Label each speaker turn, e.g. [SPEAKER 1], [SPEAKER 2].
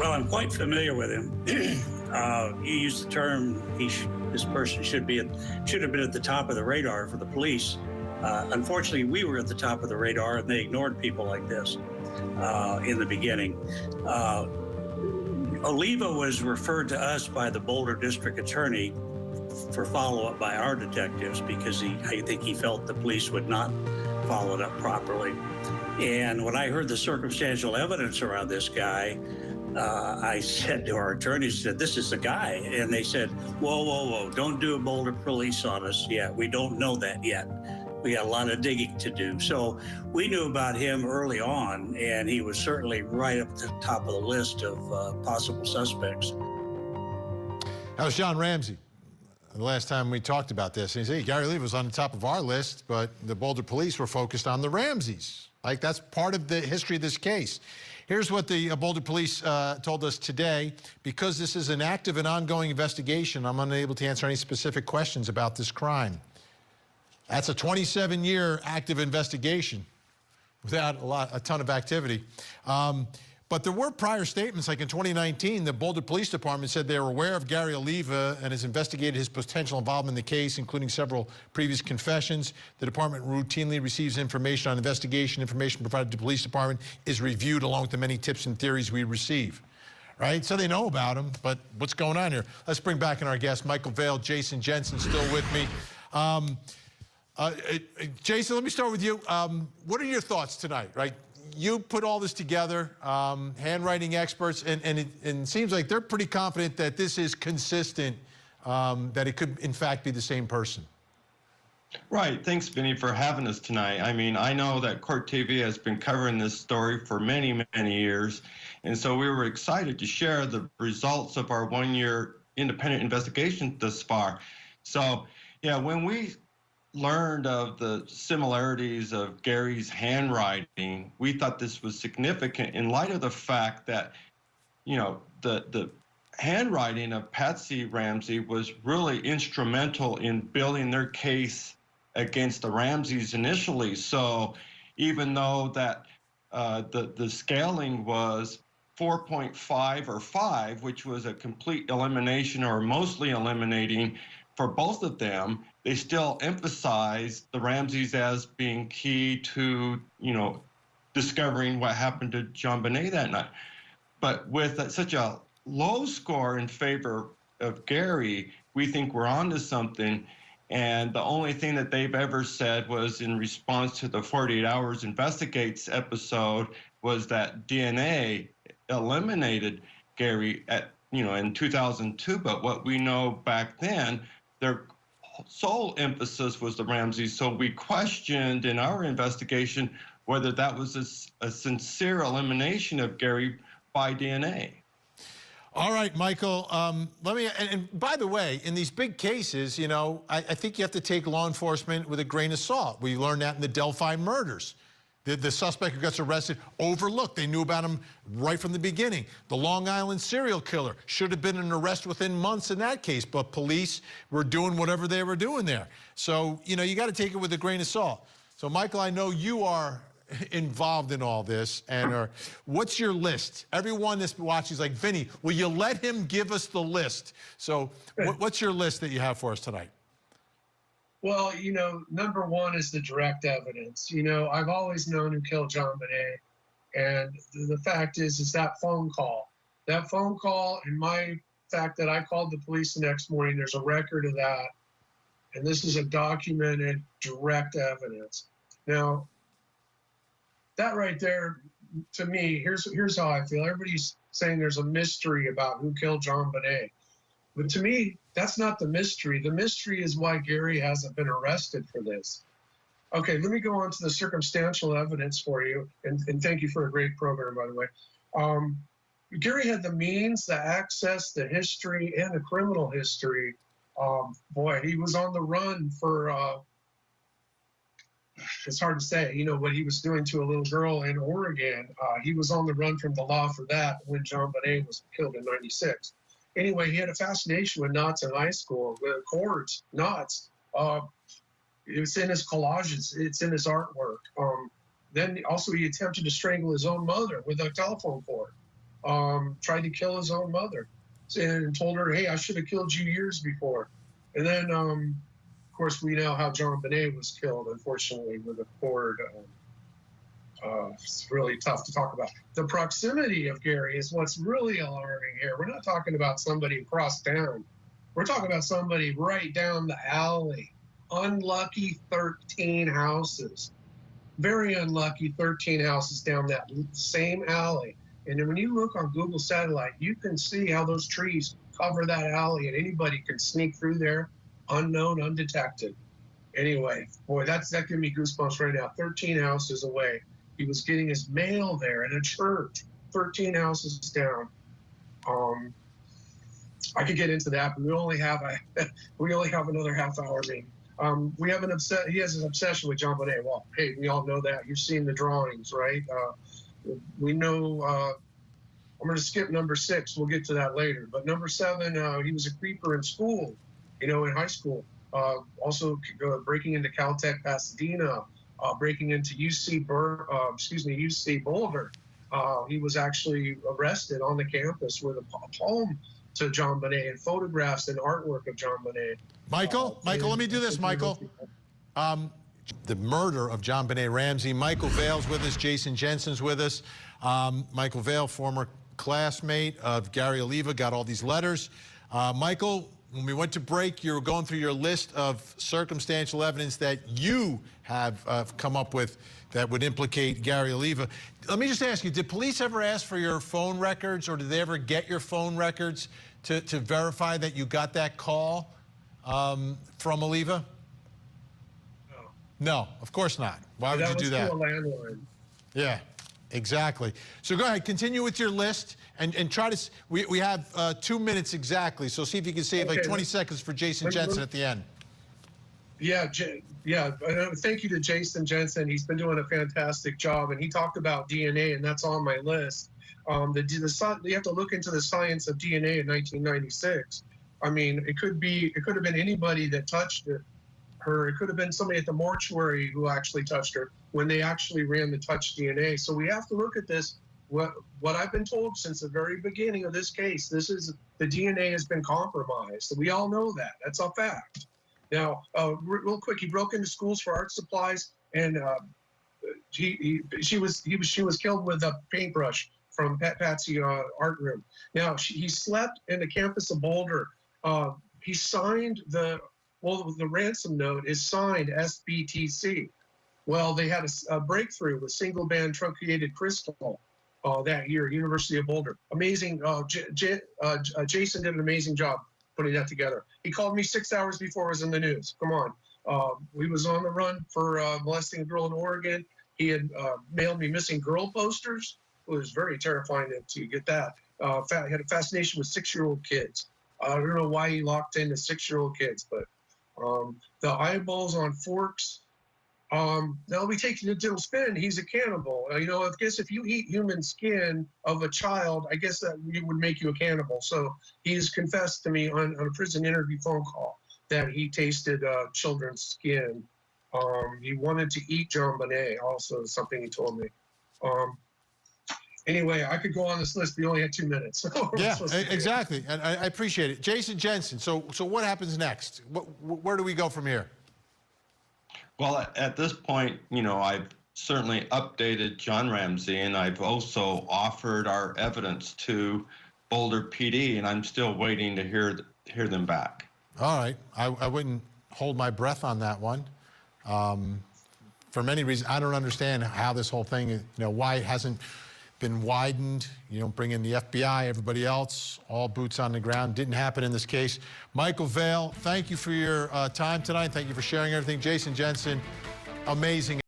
[SPEAKER 1] Well, I'm quite familiar with him. You used the term this person should have been at the top of the radar for the police. Unfortunately, we were at the top of the radar, and they ignored people like this in the beginning. Oliva was referred to us by the Boulder District Attorney for follow-up by our detectives because I think he felt the police would not follow it up properly. And when I heard the circumstantial evidence around this guy, I said to our attorneys, this is the guy. And they said, whoa, don't do a Boulder police on us yet. We don't know that yet. We got a lot of digging to do. So we knew about him early on, and he was certainly right up at the top of the list of possible suspects.
[SPEAKER 2] That was John Ramsey. The last time we talked about this, and he said, hey, Gary Oliva was on the top of our list, but the Boulder police were focused on the Ramseys. Like, that's part of the history of this case. Here's what the Boulder police told us today. Because this is an active and ongoing investigation, I'm unable to answer any specific questions about this crime. That's a 27-year active investigation without a ton of activity. But there were prior statements, like in 2019, the Boulder Police Department said they were aware of Gary Oliva and has investigated his potential involvement in the case, including several previous confessions. The department routinely receives information on investigation. Information provided to the police department is reviewed along with the many tips and theories we receive. Right? So they know about him, but what's going on here? Let's bring back in our guests, Michael Vale, Jason Jensen, still with me. Jason, let me start with you. What are your thoughts tonight, right? You put all this together, handwriting experts, and it seems like they're pretty confident that this is consistent, that it could, in fact, be the same person.
[SPEAKER 3] Right. Thanks, Vinny, for having us tonight. I mean, I know that Court TV has been covering this story for many, many years, and so we were excited to share the results of our one-year independent investigation thus far. So, yeah, when we learned of the similarities of Gary's handwriting, we thought this was significant in light of the fact that, you know, the handwriting of Patsy Ramsey was really instrumental in building their case against the Ramseys initially. So even though that the scaling was 4.5 or 5, which was a complete elimination or mostly eliminating for both of them, they still emphasized the Ramseys as being key to, you know, discovering what happened to JonBenét that night. But with such a low score in favor of Gary, we think we're onto something. And the only thing that they've ever said was in response to the 48 Hours Investigates episode was that DNA eliminated Gary in 2002. But what we know back then, their sole emphasis was the Ramseys. So we questioned in our investigation whether that was a sincere elimination of Gary by DNA.
[SPEAKER 2] All right, Michael, and by the way, in these big cases, you know, I think you have to take law enforcement with a grain of salt. We learned that in the Delphi murders. The suspect who gets arrested, overlooked. They knew about him right from the beginning. The Long Island serial killer should have been an arrest within months in that case, but police were doing whatever they were doing there. So, you know, you got to take it with a grain of salt. So, Michael, I know you are involved in all this, and what's your list? Everyone that's watching is like, Vinny, will you let him give us the list? So, what's your list that you have for us tonight?
[SPEAKER 4] Well, you know, number one is the direct evidence. You know, I've always known who killed JonBenét, and the fact is that phone call. That phone call, and my fact that I called the police the next morning, there's a record of that, and this is a documented direct evidence. Now, that right there, to me, here's how I feel. Everybody's saying there's a mystery about who killed JonBenét. But to me, that's not the mystery. The mystery is why Gary hasn't been arrested for this. Okay, let me go on to the circumstantial evidence for you, and thank you for a great program, by the way. Gary had the means, the access, the history, and the criminal history. Boy, he was on the run for, it's hard to say, you know, what he was doing to a little girl in Oregon. He was on the run from the law for that when JonBenét was killed in '96. Anyway, he had a fascination with knots in high school, with cords, knots. It's in his collages. It's in his artwork. Then also he attempted to strangle his own mother with a telephone cord. tried to kill his own mother and told her, hey, I should have killed you years before. And then, of course, we know how JonBenét was killed, unfortunately, with a cord. It's really tough to talk about. The proximity of Gary is what's really alarming here. We're not talking about somebody across town. We're talking about somebody right down the alley. Unlucky 13 houses. Very unlucky 13 houses down that same alley. And then when you look on Google Satellite, you can see how those trees cover that alley, and anybody can sneak through there unknown, undetected. Anyway, boy, that giving me goosebumps right now. 13 houses away. He was getting his mail there at a church, 13 houses down. I could get into that, but we only have another half hour, maybe. We have he has an obsession with JonBenét. Well, hey, we all know that. You've seen the drawings, right? We know. I'm going to skip number 6. We'll get to that later. But number 7, he was a creeper in school, in high school. Also breaking into Caltech Pasadena, breaking into UC Boulder. He was actually arrested on the campus with a poem to JonBenét and photographs and artwork of JonBenét.
[SPEAKER 2] Michael, let me do this, Michael. The murder of JonBenét Ramsey. Michael Vale's with us. Jason Jensen's with us. Michael Vale, former classmate of Gary Oliva, got all these letters. Michael, when we went to break, you were going through your list of circumstantial evidence that you have come up with that would implicate Gary Oliva. Let me just ask you, did police ever ask for your phone records, or did they ever get your phone records to verify that you got that call from Oliva? No, of course not. Why would you do that?
[SPEAKER 4] That was through a landline.
[SPEAKER 2] Yeah, exactly. So go ahead, continue with your list and try to, we have 2 minutes exactly, so see if you can save like 20 seconds for Jason Jensen at the end.
[SPEAKER 4] Yeah, thank you to Jason Jensen. He's been doing a fantastic job, and he talked about DNA, and that's on my list. You have to look into the science of DNA in 1996. I mean, it could have been anybody that touched her. It could have been somebody at the mortuary who actually touched her when they actually ran the touch DNA. So we have to look at this. What I've been told since the very beginning of this case, the DNA has been compromised. We all know that. That's a fact. Now, real quick, he broke into schools for art supplies, and she was killed with a paintbrush from Patsy art room. Now, he slept in the campus of Boulder. He signed the ransom note is signed SBTC. Well, they had a breakthrough with single band truncated crystal that year, University of Boulder. Amazing. Jason did an amazing job putting that together. He called me 6 hours before it was in the news. Come on. We was on the run for molesting a girl in Oregon. He had mailed me missing girl posters. It was very terrifying to get that. He had a fascination with 6-year-old kids. I don't know why he locked into 6-year-old kids, but the eyeballs on forks. Now we take the digital spin. He's a cannibal. I guess if you eat human skin of a child, I guess that would make you a cannibal. So he's confessed to me on a prison interview phone call that he tasted children's skin. He wanted to eat JonBenét, also something he told me. Anyway, I could go on this list. We only had 2 minutes.
[SPEAKER 2] Yeah, exactly, and I appreciate it. Jason Jensen, so what happens next? Where do we go from here?
[SPEAKER 3] Well, at this point, I've certainly updated John Ramsey, and I've also offered our evidence to Boulder PD, and I'm still waiting to hear them back.
[SPEAKER 2] All right, I wouldn't hold my breath on that one. For many reasons, I don't understand how this whole thing, why it hasn't been widened. You don't bring in the FBI, everybody else, all boots on the ground. Didn't happen in this case. Michael Vale, thank you for your time tonight. Thank you for sharing everything. Jason Jensen, amazing.